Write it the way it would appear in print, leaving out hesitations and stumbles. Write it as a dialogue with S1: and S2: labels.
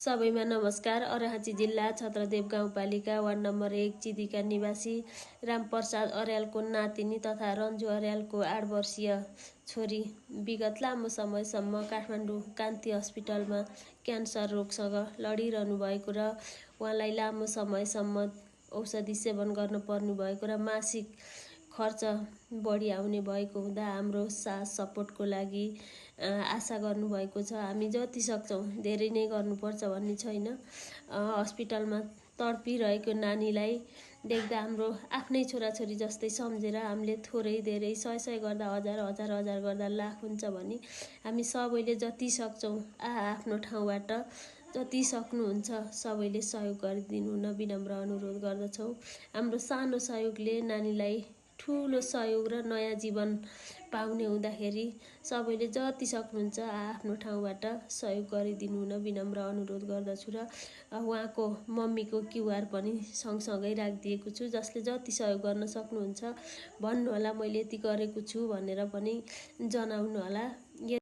S1: सबैमा नमस्कार। अर्याची जिल्ला छत्रदेव गाउँपालिका वार्ड नम्बर 1 चिदिका निवासी रामप्रसाद अर्यालको नातिनी तथा रन्जु अर्यालको 8 वर्षीय छोरी विगत लामो समयसम्म काठमाडौँ कान्ति हस्पिटलमा क्यान्सर रोगसँग लडिरहनु भएको र उहाँलाई लामो समयसम्म औषधि सेवन गर्न पर्नु भएको र मासिक खर्च बढी आउने भएको हुँदा हाम्रो साथ सपोर्टको लागि आशा गर्नुभएको छ। हामी जति सक्छौँ धेरै नै गर्नुपर्छ भन्ने छैन। हस्पिटलमा तडपिरहेको नानीलाई देख्दा हाम्रो आफ्नै छोराछोरी जस्तै सम्झेर हामीले थोरै धेरै सय गर्दा हजार गर्दा लाख हुन्छ भने हामी सबैले जति सक्छौँ आफ्नो ठाउँबाट जति सक्नुहुन्छ सबैले सहयोग गरिदिनु हुन विनम्र अनुरोध गर्दछौँ। हाम्रो सानो सहयोगले नानीलाई ठुलो सहयोग र नयाँ जीवन पाउने हुँदाखेरि सबैले जति सक्नुहुन्छ आफ्नो ठाउँबाट सहयोग गरिदिनु हुन विनम्र अनुरोध गर्दछु र उहाँको मम्मीको क्युआर पनि सँगसँगै राखिदिएको छु। जसले जति सहयोग गर्न सक्नुहुन्छ भन्नुहोला, मैले यति गरेको छु भनेर पनि जनाउनु होला।